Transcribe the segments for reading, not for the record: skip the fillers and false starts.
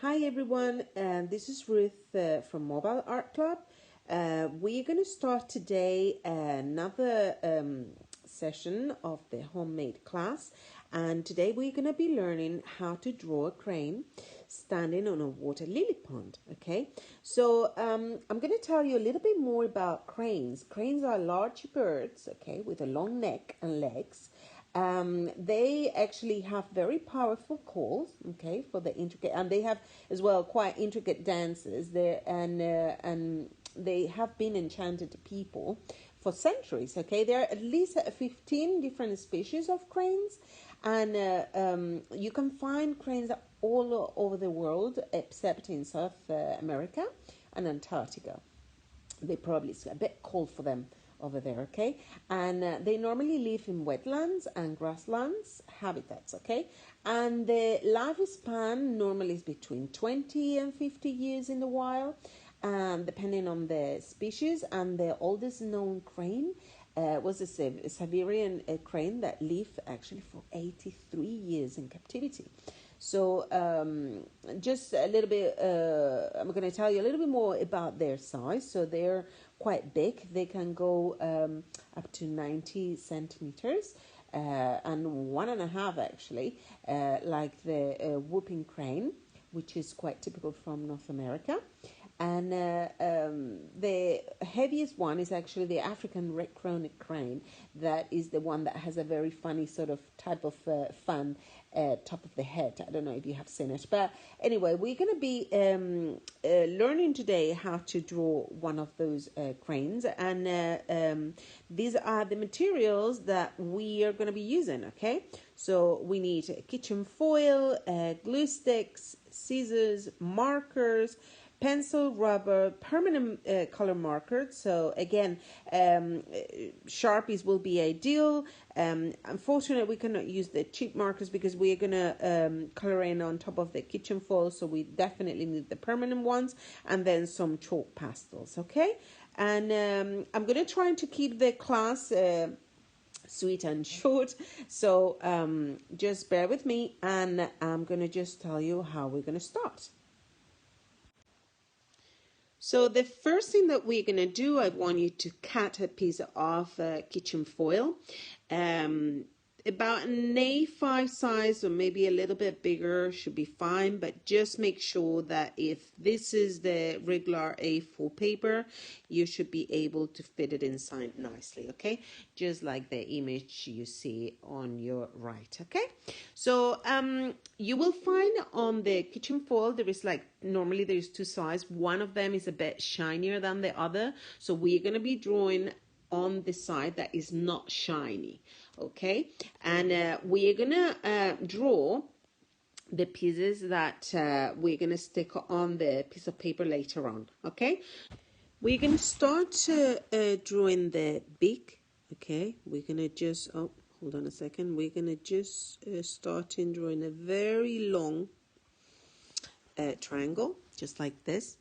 Hi everyone, this is Ruth from Mobile Art Club. We're going to start today another session of the homemade class, and today we're going to be learning how to draw a crane standing on a water lily pond. Okay, so I'm going to tell you a little bit more about cranes. Cranes are large birds, okay, with a long neck and legs. They actually have very powerful calls, okay, for the intricate, and they have as well quite intricate dances there, and they have been enchanted to people for centuries. Okay, there are at least 15 different species of cranes, and you can find cranes all over the world except in South America and Antarctica. They probably it's a bit cold for them over there, okay? And they normally live in wetlands and grasslands habitats, okay? And the lifespan normally is between 20 and 50 years in the wild, depending on the species. And the oldest known crane was a Siberian crane that lived actually for 83 years in captivity. So just a little bit, I'm going to tell you a little bit more about their size. So they're quite big. They can go up to 90 centimeters and 1.5 actually, like the whooping crane, which is quite typical from North America. And the heaviest one is actually the African red-crowned crane. That is the one that has a very funny sort of type of fan top of the head. I don't know if you have seen it. But anyway, we're going to be learning today how to draw one of those cranes. And these are the materials that we are going to be using, okay? So we need kitchen foil, glue sticks, scissors, markers, pencil, rubber, permanent color markers. So again, Sharpies will be ideal. Unfortunately, we cannot use the cheap markers because we are going to color in on top of the kitchen foil. So we definitely need the permanent ones, and then some chalk pastels. Okay, and I'm going to try to keep the class sweet and short. So just bear with me, and I'm going to just tell you how we're going to start. So the first thing that we're going to do, I want you to cut a piece of kitchen foil, about an A5 size or maybe a little bit bigger should be fine, but just make sure that if this is the regular A4 paper, you should be able to fit it inside nicely, okay? Just like the image you see on your right, okay? So you will find on the kitchen foil, there is normally there's two sides. One of them is a bit shinier than the other. So we're going to be drawing on the side that is not shiny, okay? And we're gonna draw the pieces that we're gonna stick on the piece of paper later on, okay? We're gonna start drawing the beak, okay? We're gonna just, oh, hold on a second. We're gonna just start in drawing a very long triangle, just like this.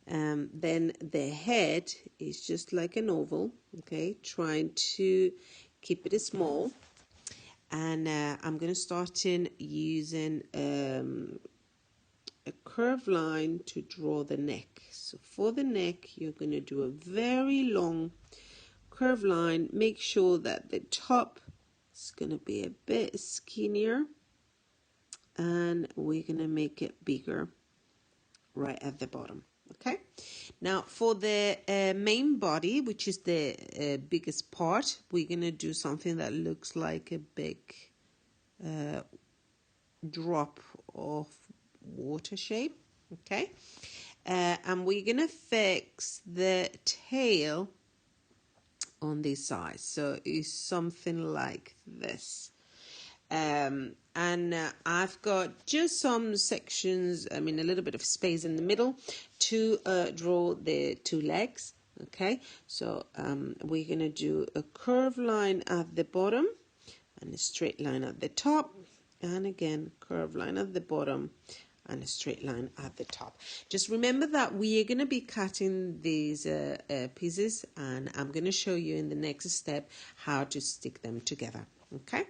Then the head is just like an oval, okay, trying to keep it small. And I'm going to start in using a curved line to draw the neck. So for the neck, you're going to do a very long curved line. Make sure that the top is going to be a bit skinnier, and we're going to make it bigger right at the bottom. Okay, now for the main body, which is the biggest part, we're going to do something that looks like a big drop of water shape. Okay, and we're going to fix the tail on this side. So it's something like this. And I've got just some sections, a little bit of space in the middle to draw the two legs. Okay, so we're going to do a curved line at the bottom and a straight line at the top, and again curved line at the bottom and a straight line at the top. Just remember that we are going to be cutting these pieces, and I'm going to show you in the next step how to stick them together. Okay.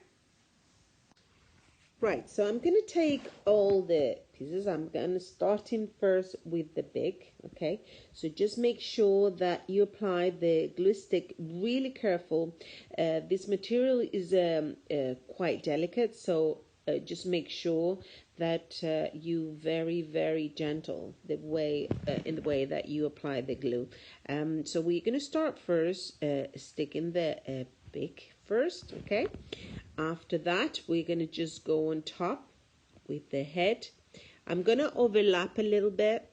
Right, so I'm going to take all the pieces. I'm gonna starting first with the big. Okay, so just make sure that you apply the glue stick really careful. This material is quite delicate, so just make sure that you very gentle the way in the way that you apply the glue. So we're gonna start first sticking the big first. Okay, after that we're gonna just go on top with the head. I'm gonna overlap a little bit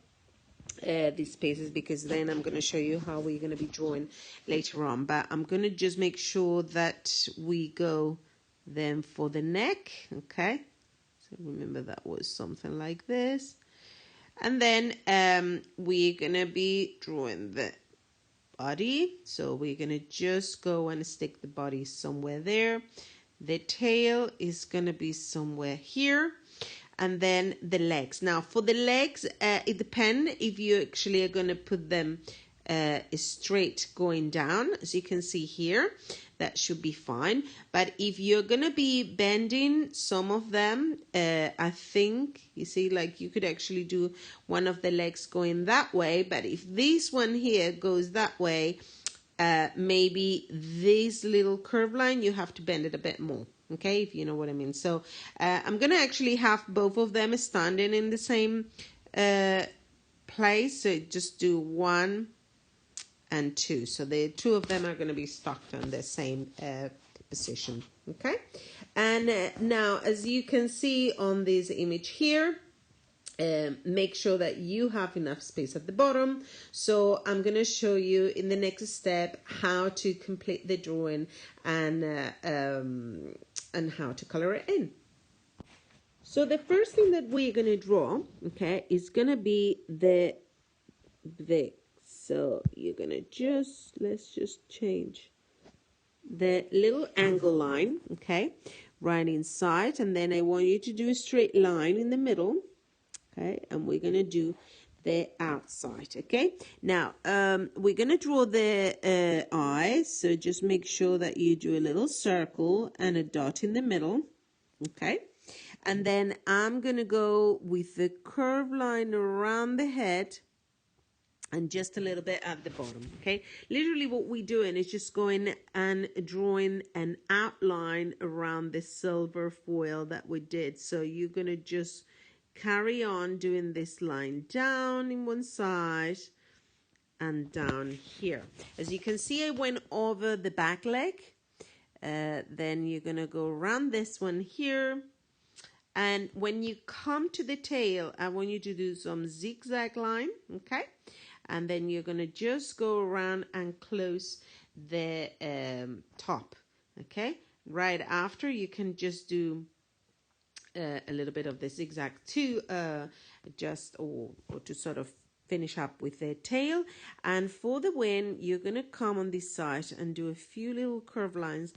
these spaces because then I'm going to show you how we're going to be drawing later on, but I'm going to just make sure that we go then for the neck. Okay, so remember that was something like this, and then we're going to be drawing the body, so we're going to just go and stick the body somewhere there. The tail is going to be somewhere here, and then the legs. Now for the legs, it depends if you actually are going to put them straight going down. As you can see here, that should be fine. But if you're going to be bending some of them, I think, you see, like you could actually do one of the legs going that way. But if this one here goes that way, maybe this little curve line, you have to bend it a bit more. Okay, if you know what I mean. So I'm going to actually have both of them standing in the same place. So just do 1 and 2. So the two of them are going to be stuck on the same position. Okay, and now as you can see on this image here, make sure that you have enough space at the bottom. So I'm going to show you in the next step how to complete the drawing and how to color it in. So the first thing that we're going to draw, okay, is going to be the Vic. So you're going to let's just change the little angle line, okay, right inside, and then I want you to do a straight line in the middle. Okay, and we're going to do the outside. Okay, now we're going to draw the eyes, so just make sure that you do a little circle and a dot in the middle. Okay, and then I'm going to go with the curved line around the head and just a little bit at the bottom. Okay, literally what we're doing is just going and drawing an outline around the silver foil that we did. So you're going to just carry on doing this line down in one side and down here. As you can see, I went over the back leg. Then you're going to go around this one here. And when you come to the tail, I want you to do some zigzag line, okay? And then you're going to just go around and close the top, okay? Right after, you can just do a little bit of the zigzag to or to sort of finish up with the tail. And for the wing, you're going to come on this side and do a few little curve lines,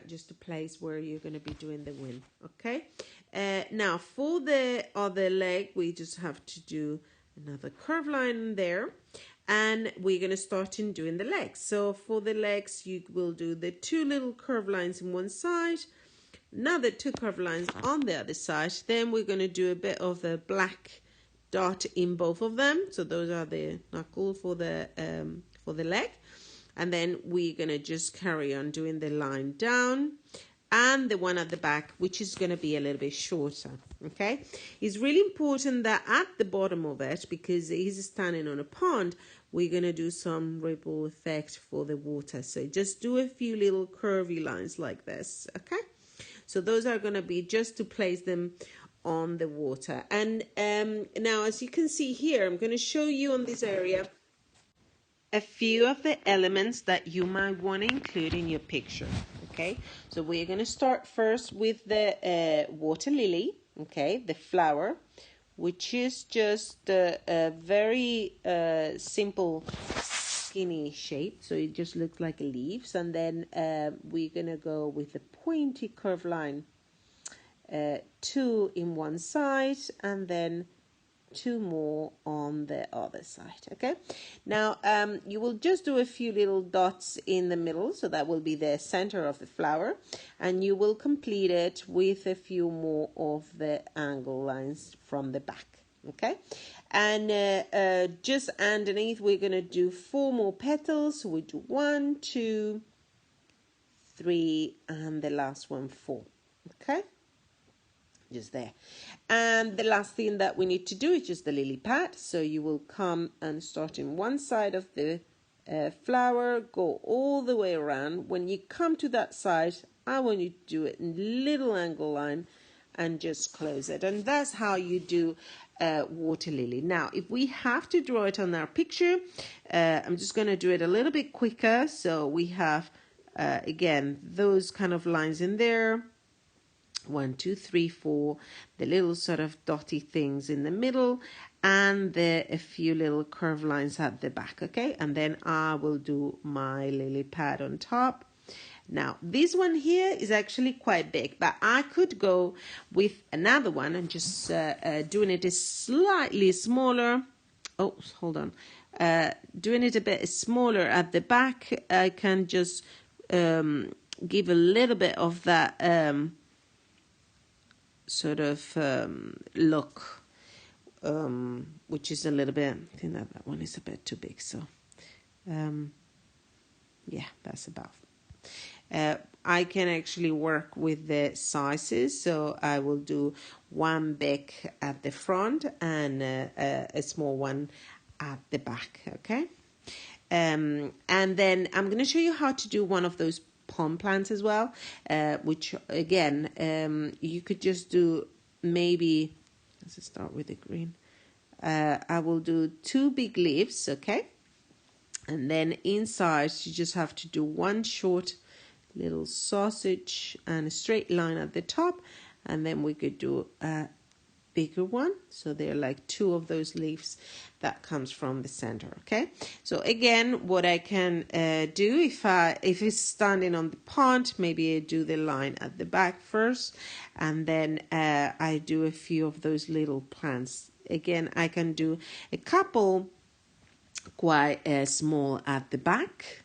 just a place where you're going to be doing the wing. Okay, now for the other leg, we just have to do another curve line there, and we're going to start in doing the legs. So for the legs, you will do the two little curve lines in one side, another two curved lines on the other side. Then we're going to do a bit of the black dot in both of them. So those are the knuckle for the leg. And then we're going to just carry on doing the line down and the one at the back, which is going to be a little bit shorter. Okay, it's really important that at the bottom of it, because it is standing on a pond, we're going to do some ripple effect for the water. So just do a few little curvy lines like this. Okay, so those are going to be just to place them on the water. And now, as you can see here, I'm going to show you on this area a few of the elements that you might want to include in your picture. Okay, so we're going to start first with the water lily, okay, the flower, which is just a very simple skinny shape, so it just looks like leaves. And then we're going to go with the pointy curve line, two in one side and then 2 more on the other side. Okay, now you will just do a few little dots in the middle, so that will be the center of the flower, and you will complete it with a few more of the angle lines from the back. Okay, and just underneath we're going to do 4 more petals. So we do 1, 2, 3, and the last one 4. Okay, just there. And the last thing that we need to do is just the lily pad. So you will come and start in one side of the flower, go all the way around. When you come to that side, I want you to do it in little angle line and just close it. And that's how you do water lily. Now, if we have to draw it on our picture, I'm just going to do it a little bit quicker. So we have, again, those kind of lines in there. 1, 2, 3, 4, the little sort of dotty things in the middle, and a few little curved lines at the back. Okay, and then I will do my lily pad on top. Now, this one here is actually quite big, but I could go with another one and just doing it slightly smaller. Oh, hold on. Doing it a bit smaller at the back, I can just give a little bit of that sort of look, which is a little bit, I think that one is a bit too big. So, yeah, that's about. I can actually work with the sizes, so I will do one big at the front and a small one at the back. Okay, and then I'm going to show you how to do one of those palm plants as well, which again you could just do maybe. Let's start with the green. I will do 2 big leaves, okay, and then inside you just have to do one short little sausage and a straight line at the top, and then we could do a bigger one, so they're like 2 of those leaves that comes from the center. Okay, so again, what I can do, if it's standing on the pond, maybe I do the line at the back first, and then I do a few of those little plants. Again, I can do a couple quite small at the back,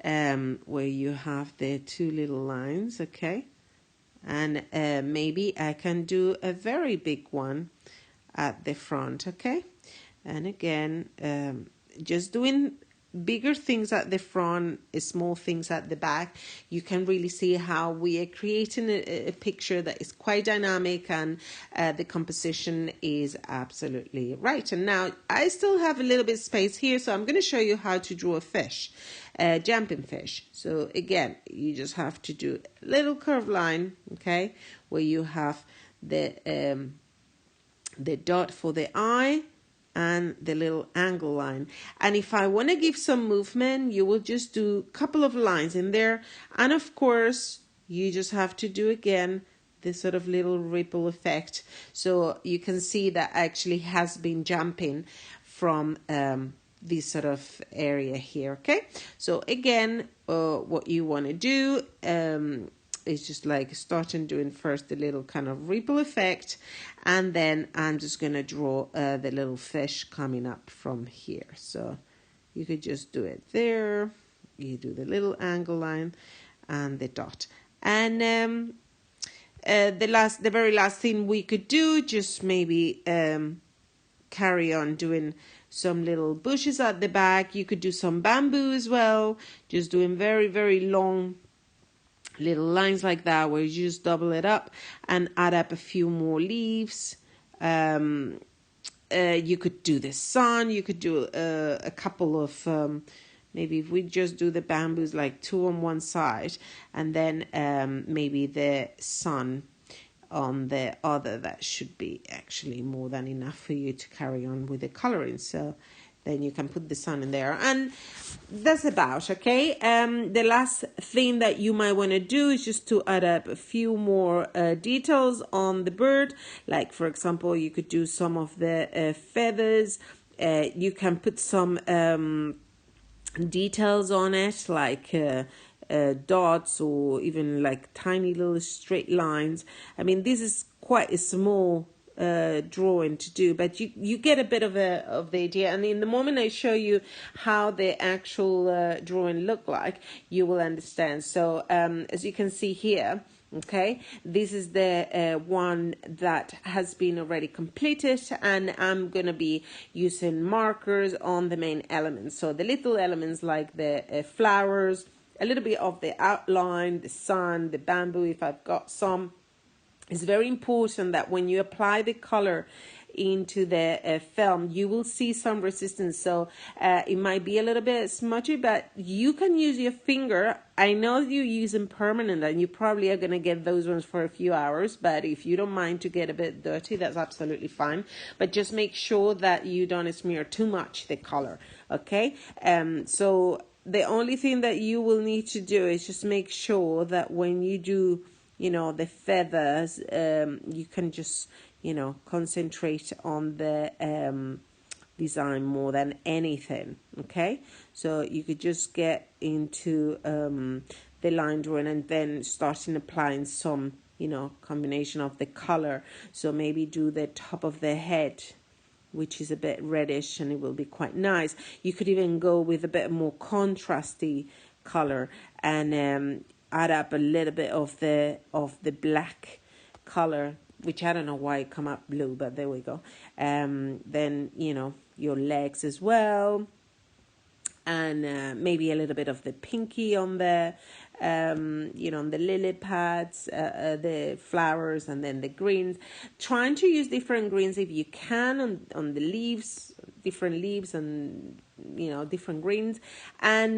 where you have the 2 little lines. Okay, and maybe I can do a very big one at the front. Okay, and again, just doing bigger things at the front, small things at the back. You can really see how we are creating a picture that is quite dynamic, and the composition is absolutely right. And now I still have a little bit of space here, so I'm going to show you how to draw a fish, a jumping fish. So again, you just have to do a little curved line, okay, where you have the dot for the eye and the little angle line. And if I want to give some movement, you will just do a couple of lines in there, and of course you just have to do again this sort of little ripple effect, so you can see that actually has been jumping from this sort of area here. Okay, so again, what you want to do is just like starting doing first the little kind of ripple effect, and then I'm just going to draw the little fish coming up from here. So you could just do it there, you do the little angle line and the dot, and the very last thing we could do, just maybe carry on doing some little bushes at the back. You could do some bamboo as well, just doing very, very long little lines like that, where you just double it up and add up a few more leaves. You could do the sun, you could do a couple of maybe if we just do the bamboos like 2 on one side, and then maybe the sun on the other. That should be actually more than enough for you to carry on with the coloring. So then you can put the sun in there, and that's about okay. The last thing that you might want to do is just to add up a few more details on the bird. Like, for example, you could do some of the feathers. You can put some details on it, like dots, or even like tiny little straight lines. I mean, this is quite a small drawing to do, but you get a bit of the idea. And in the moment I show you how the actual drawing look like, you will understand. So as you can see here, okay, this is the one that has been already completed, and I'm gonna be using markers on the main elements. So the little elements like the flowers, a little bit of the outline, the sun, the bamboo if I've got some. It's very important that when you apply the color into the film, you will see some resistance. So it might be a little bit smudgy, but you can use your finger. I know you're using permanent and you probably are going to get those ones for a few hours, but if you don't mind to get a bit dirty, that's absolutely fine. But just make sure that you don't smear too much the color, okay? So the only thing that you will need to do is just make sure that when you do, you know, the feathers, you can just, you know, concentrate on the design more than anything, okay? So you could just get into the line drawing and then starting applying some, you know, combination of the color. So maybe do the top of the head, which is a bit reddish, and it will be quite nice. You could even go with a bit more contrasty color and add up a little bit of the black color, which I don't know why it come up blue, but there we go. Then, you know, your legs as well, and maybe a little bit of the pinky on the you know, on the lily pads, the flowers, and then the greens. Trying to use different greens if you can on the leaves, different leaves, and you know, different greens. And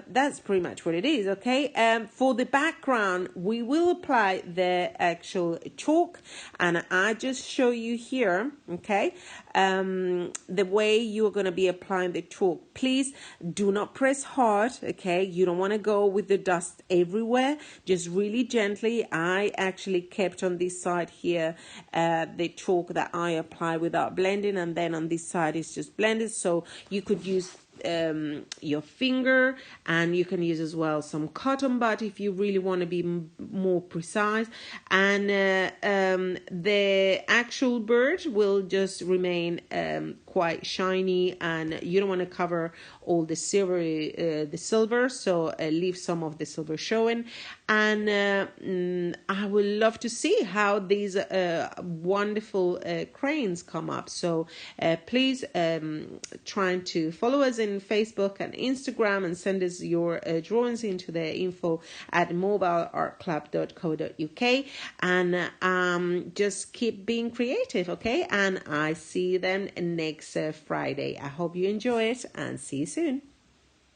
that's pretty much what it is, okay? For the background, we will apply the actual chalk, and I just show you here, okay, the way you're going to be applying the chalk. Please do not press hard, okay? You don't want to go with the dust everywhere. Just really gently. I actually kept on this side here the chalk that I apply without blending, and then on this side is just blended. So you could use your finger, and you can use as well some cotton bud if you really want to be more precise. And the actual bird will just remain quite shiny, and you don't want to cover all the silver, so leave some of the silver showing. And I would love to see how these wonderful cranes come up. So please try to follow us in Facebook and Instagram, and send us your drawings into the info at mobileartclub.co.uk, and just keep being creative, okay? And I see you then next Friday. I hope you enjoy it, and see you soon.